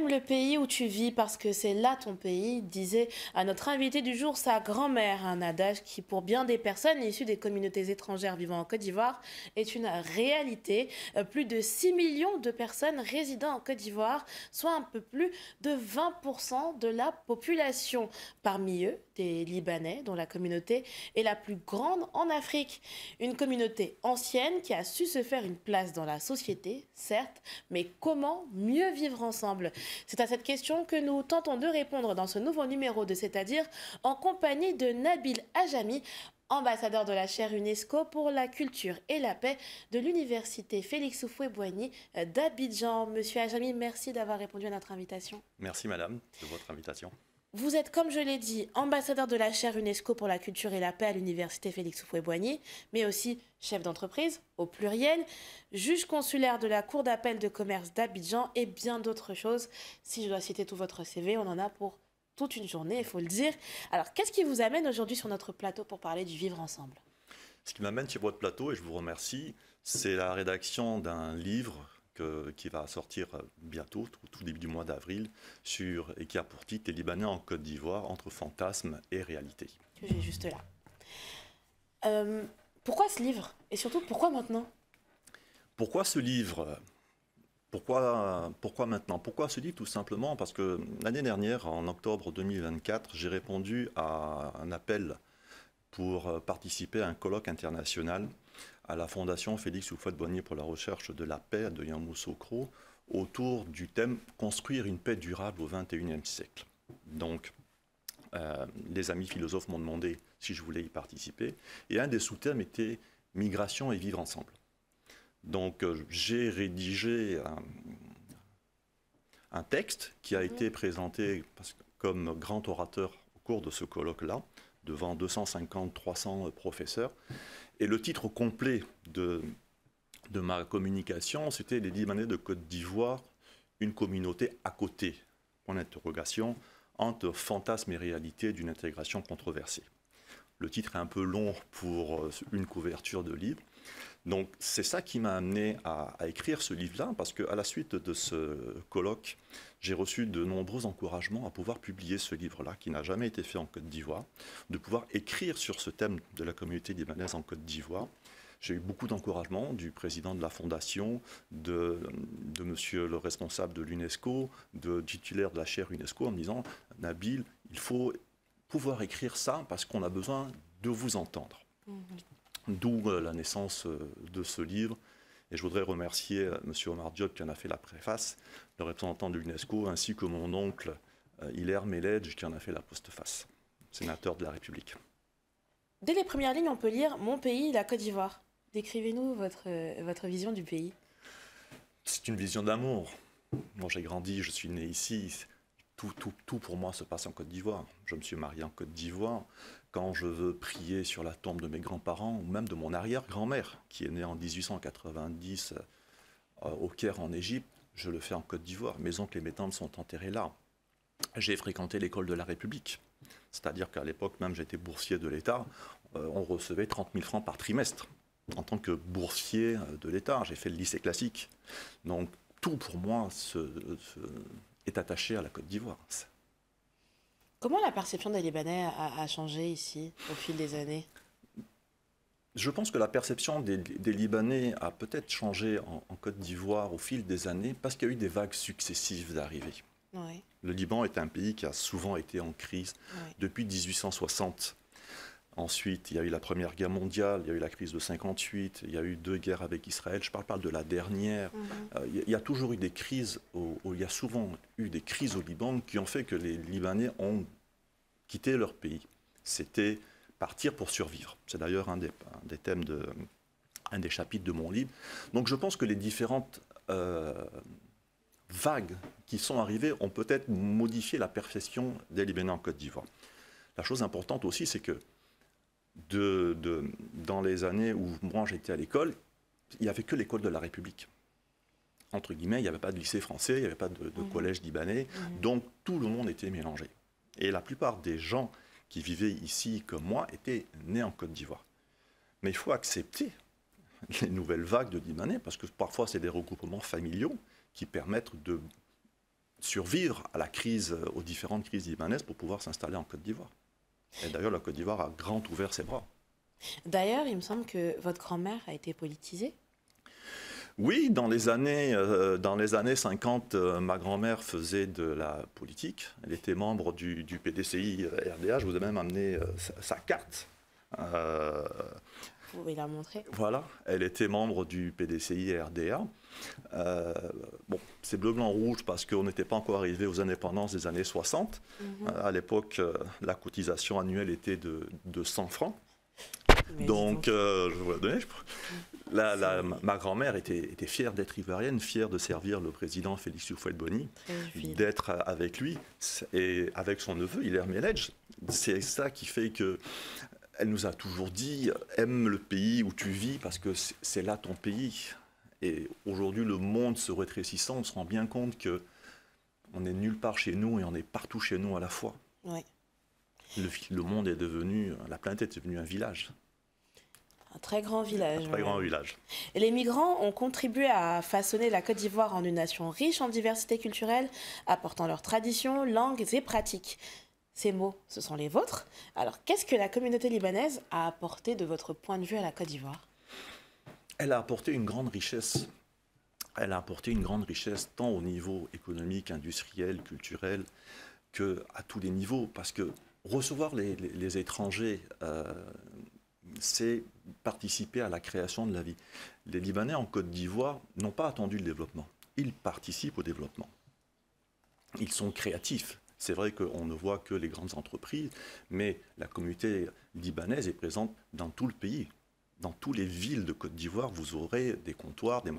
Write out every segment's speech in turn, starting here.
T'aimes le pays où tu vis parce que c'est là ton pays, disait à notre invité du jour sa grand-mère, un adage qui pour bien des personnes issues des communautés étrangères vivant en Côte d'Ivoire est une réalité. Plus de 6 millions de personnes résidant en Côte d'Ivoire, soit un peu plus de 20% de la population. Parmi eux, des Libanais dont la communauté est la plus grande en Afrique. Une communauté ancienne qui a su se faire une place dans la société, certes, mais comment mieux vivre ensemble? C'est à cette question que nous tentons de répondre dans ce nouveau numéro de C'est-à-dire en compagnie de Nabil Ajami, ambassadeur de la chaire UNESCO pour la culture et la paix de l'université Félix Houphouët-Boigny d'Abidjan. Monsieur Ajami, merci d'avoir répondu à notre invitation. Merci madame de votre invitation. Vous êtes, comme je l'ai dit, ambassadeur de la chaire UNESCO pour la culture et la paix à l'université Félix Houphouët-Boigny, mais aussi chef d'entreprise, au pluriel, juge consulaire de la Cour d'appel de commerce d'Abidjan et bien d'autres choses. Si je dois citer tout votre CV, on en a pour toute une journée, il faut le dire. Alors, qu'est-ce qui vous amène aujourd'hui sur notre plateau pour parler du vivre ensemble? Ce qui m'amène sur votre plateau, et je vous remercie, c'est la rédaction d'un livre qui va sortir bientôt, au tout début du mois d'avril, et qui a pour titre « Les Libanais en Côte d'Ivoire, entre fantasmes et réalité ». Que j'ai juste là. Pourquoi ce livre? Et surtout, pourquoi maintenant? Pourquoi ce livre? Pourquoi maintenant? Pourquoi ce livre? Tout simplement parce que l'année dernière, en octobre 2024, j'ai répondu à un appel pour participer à un colloque international à la Fondation Félix Houphouët-Boigny pour la recherche de la paix de Yamoussoukro autour du thème « Construire une paix durable au XXIe siècle ». Donc, les amis philosophes m'ont demandé si je voulais y participer. Et un des sous-thèmes était « Migration et vivre ensemble ». Donc, j'ai rédigé un texte qui a été présenté comme grand orateur au cours de ce colloque-là, devant 250-300 professeurs. Et le titre complet de ma communication, c'était « Les Libanais de Côte d'Ivoire, une communauté à côté », point d'interrogation, entre fantasmes et réalité d'une intégration controversée. Le titre est un peu long pour une couverture de livre. Donc c'est ça qui m'a amené à écrire ce livre-là, parce qu'à la suite de ce colloque, j'ai reçu de nombreux encouragements à pouvoir publier ce livre-là, qui n'a jamais été fait en Côte d'Ivoire, de pouvoir écrire sur ce thème de la communauté libanaise en Côte d'Ivoire. J'ai eu beaucoup d'encouragements du président de la Fondation, de monsieur le responsable de l'UNESCO, du titulaire de la chaire UNESCO, en me disant « Nabil, il faut pouvoir écrire ça parce qu'on a besoin de vous entendre ». D'où la naissance de ce livre. Et je voudrais remercier M. Omar Diop qui en a fait la préface, le représentant de l'UNESCO, ainsi que mon oncle Hilaire Meledj qui en a fait la postface, sénateur de la République. Dès les premières lignes, on peut lire « Mon pays, la Côte d'Ivoire ». Décrivez-nous votre vision du pays. C'est une vision d'amour. Moi, j'ai grandi, je suis né ici. Tout pour moi se passe en Côte d'Ivoire. Je me suis marié en Côte d'Ivoire. Quand je veux prier sur la tombe de mes grands-parents ou même de mon arrière-grand-mère, qui est née en 1890 au Caire en Égypte, je le fais en Côte d'Ivoire. Mes oncles et mes tantes sont enterrés là. J'ai fréquenté l'école de la République. C'est-à-dire qu'à l'époque, même j'étais boursier de l'État, on recevait 30 000 francs par trimestre. En tant que boursier de l'État, j'ai fait le lycée classique. Donc tout pour moi est attaché à la Côte d'Ivoire. Comment la perception des Libanais a changé ici au fil des années? Je pense que la perception des Libanais a peut-être changé en Côte d'Ivoire au fil des années parce qu'il y a eu des vagues successives d'arrivées. Oui. Le Liban est un pays qui a souvent été en crise depuis 1860. Ensuite, il y a eu la Première Guerre mondiale, il y a eu la crise de 58, il y a eu 2 guerres avec Israël. Je parle de la dernière. Il y a toujours eu des crises, il y a souvent eu des crises au Liban qui ont fait que les Libanais ont quitté leur pays. C'était partir pour survivre. C'est d'ailleurs un des thèmes, un des chapitres de mon livre. Donc je pense que les différentes vagues qui sont arrivées ont peut-être modifié la perception des Libanais en Côte d'Ivoire. La chose importante aussi, c'est que dans les années où moi j'étais à l'école, il n'y avait que l'école de la République. Entre guillemets, il n'y avait pas de lycée français, il n'y avait pas de collège libanais, donc tout le monde était mélangé. Et la plupart des gens qui vivaient ici comme moi étaient nés en Côte d'Ivoire. Mais il faut accepter les nouvelles vagues de Libanais, parce que parfois c'est des regroupements familiaux qui permettent survivre à la crise, aux différentes crises libanaises pour pouvoir s'installer en Côte d'Ivoire. Et d'ailleurs, la Côte d'Ivoire a grand ouvert ses bras. D'ailleurs, il me semble que votre grand-mère a été politisée. Oui, dans les années 50, ma grand-mère faisait de la politique. Elle était membre du PDCI RDA. Je vous ai même amené sa carte. Vous pouvez la montrer. Voilà, elle était membre du PDCI RDA. Bon, c'est bleu, blanc, rouge parce qu'on n'était pas encore arrivé aux indépendances des années 60. À l'époque, la cotisation annuelle était de 100 francs. Donc, je vais vous la donner. Ma grand-mère était fière d'être ivoirienne, fière de servir le président Félix Houphouët-Boigny, d'être avec lui et avec son neveu, Hilaire Meledj. C'est ça qui fait que elle nous a toujours dit « aime le pays où tu vis parce que c'est là ton pays ». Et aujourd'hui, le monde se rétrécissant, on se rend bien compte qu'on n'est nulle part chez nous et on est partout chez nous à la fois. Oui. Le monde est devenu, la planète est devenue un village. Un très grand village. Un très grand village. Et les migrants ont contribué à façonner la Côte d'Ivoire en une nation riche en diversité culturelle, apportant leurs traditions, langues et pratiques. Ces mots, ce sont les vôtres. Alors, qu'est-ce que la communauté libanaise a apporté de votre point de vue à la Côte d'Ivoire? Elle a apporté une grande richesse. Elle a apporté une grande richesse tant au niveau économique, industriel, culturel, qu'à tous les niveaux. Parce que recevoir les étrangers, c'est participer à la création de la vie. Les Libanais en Côte d'Ivoire n'ont pas attendu le développement. Ils participent au développement. Ils sont créatifs. C'est vrai qu'on ne voit que les grandes entreprises, mais la communauté libanaise est présente dans tout le pays. Dans toutes les villes de Côte d'Ivoire, vous aurez des comptoirs, des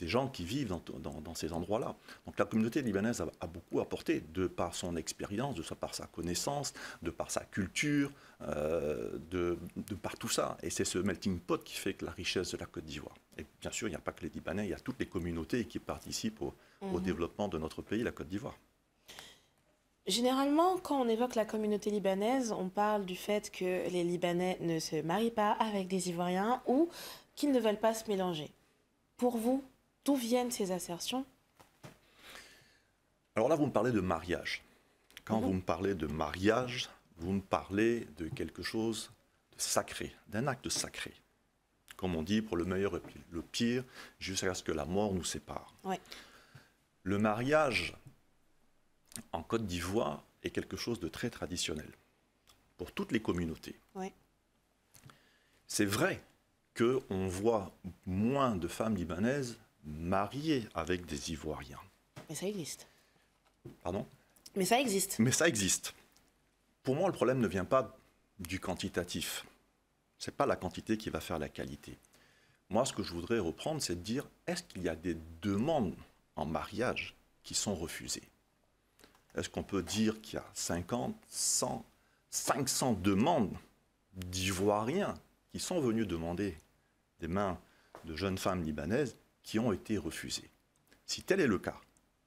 gens qui vivent dans ces endroits-là. Donc la communauté libanaise a beaucoup apporté, de par son expérience, de par sa connaissance, de par sa culture, de par tout ça. Et c'est ce melting pot qui fait que la richesse de la Côte d'Ivoire. Et bien sûr, il n'y a pas que les Libanais, il y a toutes les communautés qui participent au développement de notre pays, la Côte d'Ivoire. Généralement, quand on évoque la communauté libanaise, on parle du fait que les Libanais ne se marient pas avec des Ivoiriens ou qu'ils ne veulent pas se mélanger. Pour vous, d'où viennent ces assertions? Alors là, vous me parlez de mariage. Quand vous me parlez de mariage, vous me parlez de quelque chose de sacré, d'un acte sacré. Comme on dit, pour le meilleur et le pire, jusqu'à ce que la mort nous sépare. Ouais. Le mariage en Côte d'Ivoire est quelque chose de très traditionnel pour toutes les communautés. Ouais. C'est vrai qu'on voit moins de femmes libanaises mariées avec des Ivoiriens. Mais ça existe. Pardon? Mais ça existe. Mais ça existe. Pour moi, le problème ne vient pas du quantitatif. Ce n'est pas la quantité qui va faire la qualité. Moi, ce que je voudrais reprendre, c'est de dire, est-ce qu'il y a des demandes en mariage qui sont refusées? Est-ce qu'on peut dire qu'il y a 50, 100, 500 demandes d'Ivoiriens qui sont venus demander des mains de jeunes femmes libanaises qui ont été refusées? Si tel est le cas,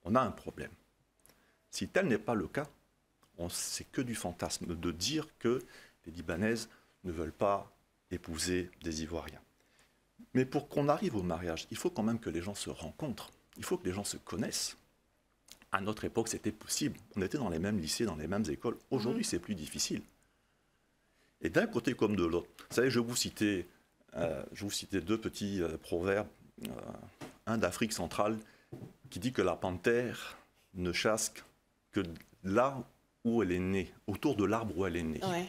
on a un problème. Si tel n'est pas le cas, c'est que du fantasme de dire que les Libanaises ne veulent pas épouser des Ivoiriens. Mais pour qu'on arrive au mariage, il faut quand même que les gens se rencontrent. Il faut que les gens se connaissent. À notre époque, c'était possible. On était dans les mêmes lycées, dans les mêmes écoles. Aujourd'hui, c'est plus difficile. Et d'un côté comme de l'autre, vous savez, je vais vous citer deux petits proverbes. Un d'Afrique centrale qui dit que la panthère ne chasse que là où elle est née, autour de l'arbre où elle est née. Ouais,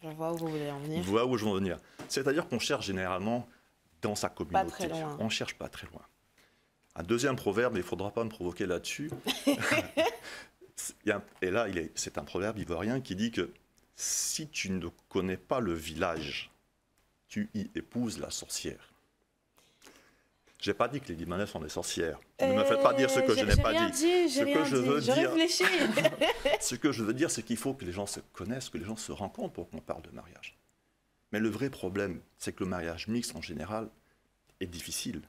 je vois où vous voulez en venir. Vous voyez où je veux en venir. C'est-à-dire qu'on cherche généralement dans sa communauté. Pas très loin. On ne cherche pas très loin. Un deuxième proverbe, mais il ne faudra pas me provoquer là-dessus. Et là, c'est un proverbe ivoirien qui dit que si tu ne connais pas le village, tu y épouses la sorcière. Je n'ai pas dit que les Libanais sont des sorcières. Ne me faites pas dire ce que je n'ai pas dit. Ce que je veux dire, ce que je veux dire, c'est qu'il faut que les gens se connaissent, que les gens se rencontrent pour qu'on parle de mariage. Mais le vrai problème, c'est que le mariage mixte, en général, est difficile.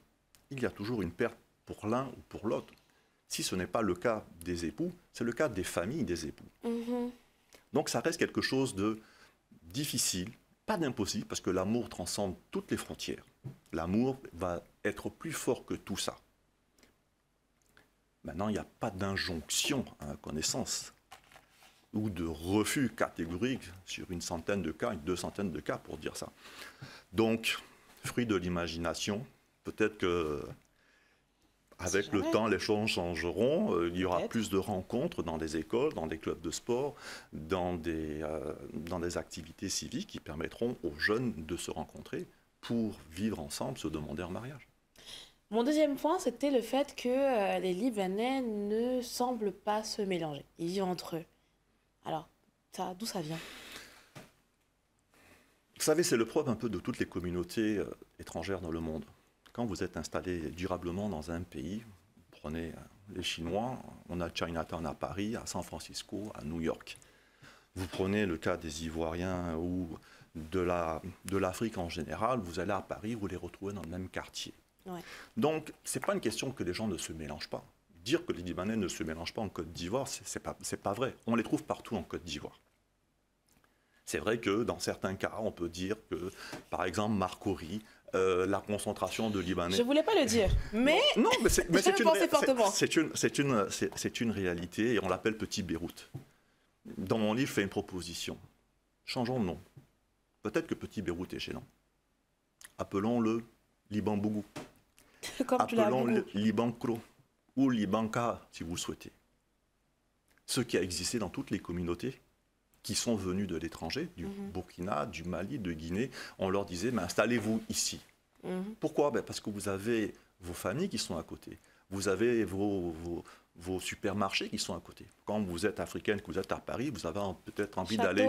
Il y a toujours une perte pour l'un ou pour l'autre. Si ce n'est pas le cas des époux, c'est le cas des familles des époux. Donc ça reste quelque chose de difficile, pas d'impossible, parce que l'amour transcende toutes les frontières. L'amour va être plus fort que tout ça. Maintenant, il n'y a pas d'injonction, à ma connaissance, ou de refus catégorique sur une centaine de cas, une 200 de cas pour dire ça. Donc, fruit de l'imagination, peut-être que avec le temps, les choses changeront. Il y aura plus de rencontres dans des écoles, dans des clubs de sport, dans des activités civiques qui permettront aux jeunes de se rencontrer pour vivre ensemble, se demander en mariage. Mon deuxième point, c'était le fait que les Libanais ne semblent pas se mélanger. Ils vivent entre eux. Alors, d'où ça vient? Vous savez, c'est le propre un peu de toutes les communautés étrangères dans le monde. Quand vous êtes installé durablement dans un pays, prenez les Chinois, on a Chinatown à Paris, à San Francisco, à New York. Vous prenez le cas des Ivoiriens ou de l'Afrique en général, vous allez à Paris, vous les retrouvez dans le même quartier. Ouais. Donc, ce n'est pas une question que les gens ne se mélangent pas. Dire que les Libanais ne se mélangent pas en Côte d'Ivoire, c'est pas vrai. On les trouve partout en Côte d'Ivoire. C'est vrai que dans certains cas, on peut dire que, par exemple, Marcory, la concentration de Libanais... Je ne voulais pas le dire, mais, non, mais c'est une réalité et on l'appelle Petit Beyrouth. Dans mon livre, je fais une proposition. Changeons de nom. Peut-être que Petit Beyrouth est gênant. Appelons-le Liban Bougou. Appelons-le Liban Kro ou Liban Ka, si vous le souhaitez. Ce qui a existé dans toutes les communautés qui sont venus de l'étranger, du Burkina, du Mali, de Guinée, on leur disait, mais installez-vous ici. Pourquoi? Parce que vous avez vos familles qui sont à côté. Vous avez vos supermarchés qui sont à côté. Quand vous êtes africaine, que vous êtes à Paris, vous avez peut-être envie d'aller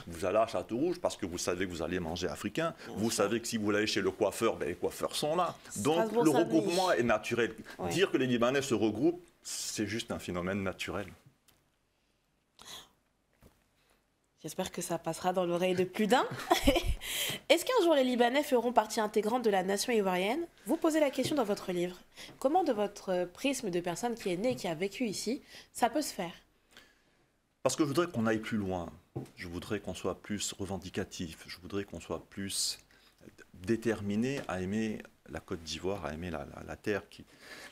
vous allez à Château-Rouge parce que vous savez que vous allez manger africain. Vous savez que si vous allez chez le coiffeur, les coiffeurs sont là. Donc le regroupement est naturel. Ouais. Dire que les Libanais se regroupent, c'est juste un phénomène naturel. J'espère que ça passera dans l'oreille de plus d'un. Est-ce qu'un jour les Libanais feront partie intégrante de la nation ivoirienne? Vous posez la question dans votre livre. Comment, de votre prisme de personne qui est née et qui a vécu ici, ça peut se faire? Parce que je voudrais qu'on aille plus loin. Je voudrais qu'on soit plus revendicatif. Je voudrais qu'on soit plus déterminé à aimer la Côte d'Ivoire, à aimer la terre.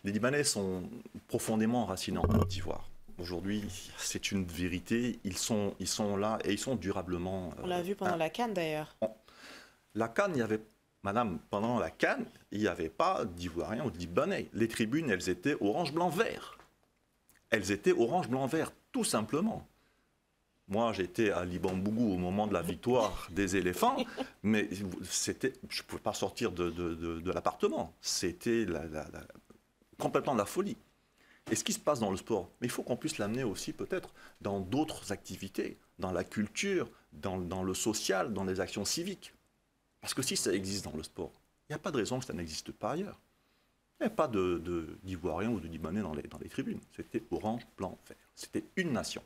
Les Libanais sont profondément enracinés en Côte d'Ivoire. Aujourd'hui, c'est une vérité. Ils sont là et ils sont durablement... On l'a vu pendant la CAN d'ailleurs. La CAN, pendant la CAN, il n'y avait pas d'Ivoiriens ou de Libanais. Les tribunes, elles étaient orange, blanc, vert. Elles étaient orange, blanc, vert, tout simplement. Moi, j'étais à Liban Bougou au moment de la victoire des éléphants, mais je ne pouvais pas sortir de l'appartement. C'était complètement la folie. Et ce qui se passe dans le sport, mais il faut qu'on puisse l'amener aussi peut-être dans d'autres activités, dans la culture, dans le social, dans les actions civiques. Parce que si ça existe dans le sport, il n'y a pas de raison que ça n'existe pas ailleurs. Il n'y a pas d'Ivoiriens ou de Libanais dans les tribunes. C'était orange, blanc, vert. C'était une nation.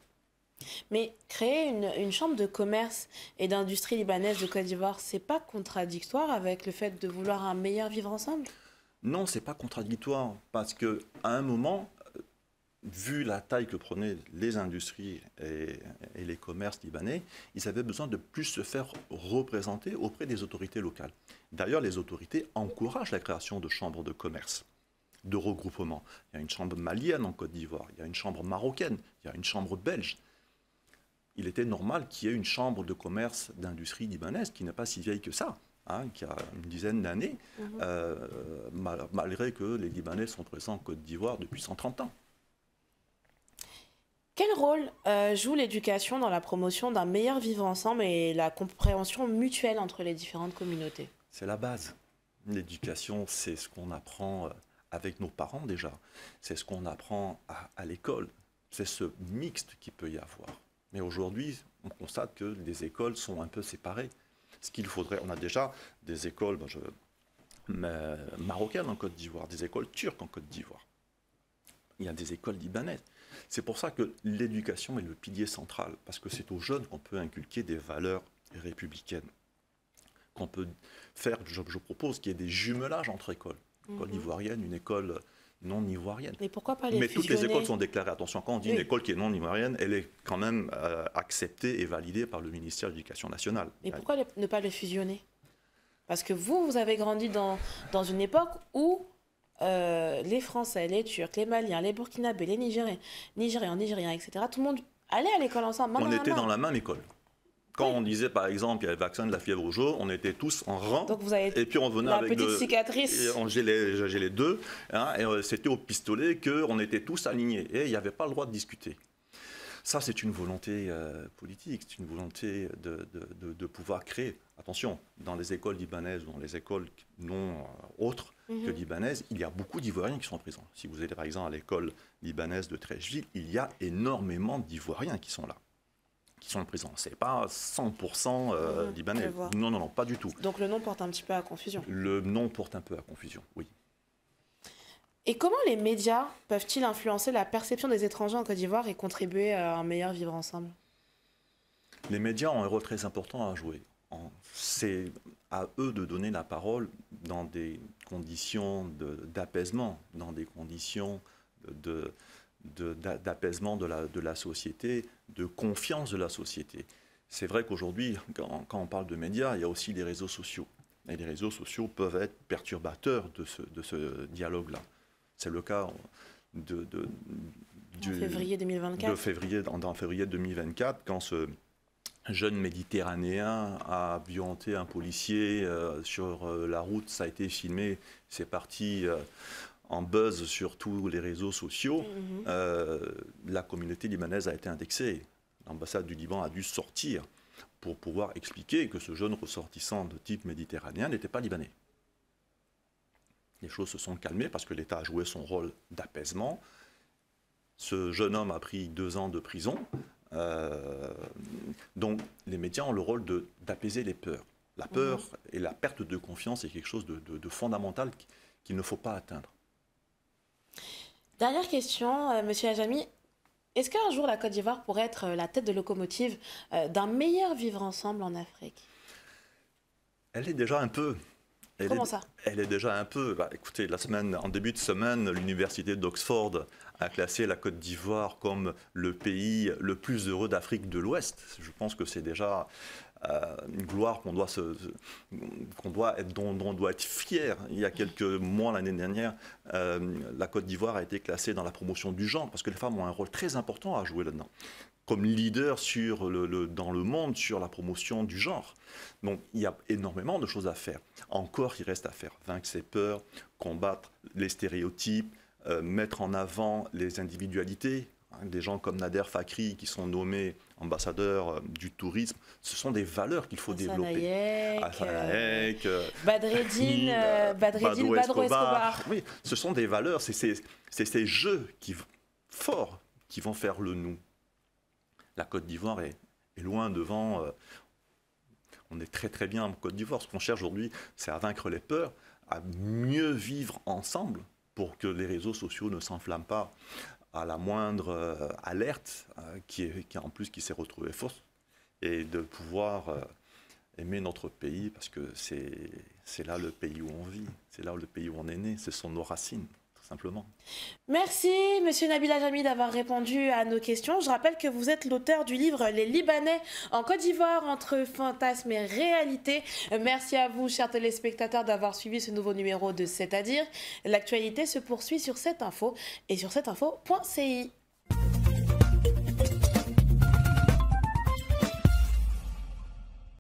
Mais créer une chambre de commerce et d'industrie libanaise de Côte d'Ivoire, c'est pas contradictoire avec le fait de vouloir un meilleur vivre ensemble? Non, c'est pas contradictoire. Parce qu'à un moment... Vu la taille que prenaient les industries et les commerces libanais, ils avaient besoin de plus se faire représenter auprès des autorités locales. D'ailleurs, les autorités encouragent la création de chambres de commerce, de regroupement. Il y a une chambre malienne en Côte d'Ivoire, il y a une chambre marocaine, il y a une chambre belge. Il était normal qu'il y ait une chambre de commerce d'industrie libanaise qui n'est pas si vieille que ça. Qui a une dizaine d'années, malgré que les Libanais sont présents en Côte d'Ivoire depuis 130 ans. Quel rôle joue l'éducation dans la promotion d'un meilleur vivre ensemble et la compréhension mutuelle entre les différentes communautés? C'est la base. L'éducation, c'est ce qu'on apprend avec nos parents déjà. C'est ce qu'on apprend à l'école. C'est ce mixte qu'il peut y avoir. Mais aujourd'hui, on constate que les écoles sont un peu séparées. Ce qu'il faudrait, on a déjà des écoles marocaines en Côte d'Ivoire, des écoles turques en Côte d'Ivoire. Il y a des écoles libanaises. C'est pour ça que l'éducation est le pilier central, parce que c'est aux jeunes qu'on peut inculquer des valeurs républicaines. Qu'on peut faire, je propose qu'il y ait des jumelages entre écoles. Une école ivoirienne, une école non ivoirienne. Mais pourquoi pas les fusionner? toutes les écoles sont déclarées. Attention, quand on dit une école qui est non ivoirienne, elle est quand même acceptée et validée par le ministère de l'Éducation nationale. Mais pourquoi ne pas les fusionner? Parce que vous avez grandi dans une époque où les Français, les Turcs, les Maliens, les Burkinabés, les Nigérians, etc. Tout le monde allait à l'école ensemble. On était dans la même école. Quand on disait par exemple qu'il y avait le vaccin de la fièvre jaune, on était tous en rang. Donc vous avez et puis on venait la avec petite cicatrice. J'ai les deux. Hein, et c'était au pistolet qu'on était tous alignés. Et il n'y avait pas le droit de discuter. Ça, c'est une volonté politique, c'est une volonté de pouvoir créer. Attention, dans les écoles libanaises, dans les écoles non autres que libanaises, il y a beaucoup d'Ivoiriens qui sont présents. Si vous allez par exemple à l'école libanaise de Trècheville, il y a énormément d'Ivoiriens qui sont là, qui sont présents. Ce n'est pas 100% libanais. Non, non, non, pas du tout. Donc le nom porte un petit peu à confusion. Le nom porte un peu à confusion, oui. Et comment les médias peuvent-ils influencer la perception des étrangers en Côte d'Ivoire et contribuer à un meilleur vivre ensemble? Les médias ont un rôle très important à jouer. C'est à eux de donner la parole dans des conditions d'apaisement, dans des conditions d'apaisement de la société, de confiance de la société. C'est vrai qu'aujourd'hui, quand on parle de médias, il y a aussi les réseaux sociaux. Et les réseaux sociaux peuvent être perturbateurs de ce dialogue-là. C'est le cas février 2024. En février 2024, quand ce jeune Méditerranéen a violenté un policier sur la route, ça a été filmé, c'est parti en buzz sur tous les réseaux sociaux. La communauté libanaise a été indexée. L'ambassade du Liban a dû sortir pour pouvoir expliquer que ce jeune ressortissant de type méditerranéen n'était pas libanais. Les choses se sont calmées parce que l'État a joué son rôle d'apaisement. Ce jeune homme a pris 2 ans de prison. Donc les médias ont le rôle d'apaiser les peurs. La peur et la perte de confiance est quelque chose de fondamental qu'il ne faut pas atteindre. Dernière question, Monsieur Ajami. Est-ce qu'un jour la Côte d'Ivoire pourrait être la tête de locomotive d'un meilleur vivre ensemble en Afrique? Elle est déjà un peu. Comment ça? Elle est déjà un peu. Écoutez, en début de semaine, l'université d'Oxford a classé la Côte d'Ivoire comme le pays le plus heureux d'Afrique de l'Ouest. Je pense que c'est déjà une gloire dont on doit être fier. Il y a quelques mois, l'année dernière, la Côte d'Ivoire a été classée dans la promotion du genre, parce que les femmes ont un rôle très important à jouer là-dedans, comme leader dans le monde sur la promotion du genre. Donc il y a énormément de choses à faire. Encore, il reste à faire. Vaincre ses peurs, combattre les stéréotypes, mettre en avant les individualités. Des gens comme Nader Fakri qui sont nommés ambassadeurs du tourisme, ce sont des valeurs qu'il faut développer. Badreddine Escobar. Oui, ce sont des valeurs, c'est ces jeux forts qui vont faire le nous. La Côte d'Ivoire est loin devant. On est très très bien en Côte d'Ivoire. Ce qu'on cherche aujourd'hui, c'est à vaincre les peurs, à mieux vivre ensemble pour que les réseaux sociaux ne s'enflamment pas à la moindre alerte qui s'est retrouvée fausse, et de pouvoir aimer notre pays parce que c'est là le pays où on vit, c'est là le pays où on est né, ce sont nos racines. Simplement. Merci, Monsieur Nabil Ajami, d'avoir répondu à nos questions. Je rappelle que vous êtes l'auteur du livre Les Libanais en Côte d'Ivoire, entre fantasmes et réalité. Merci à vous, chers téléspectateurs, d'avoir suivi ce nouveau numéro de C'est-à-dire. L'actualité se poursuit sur cette info et sur cetteinfo.ci.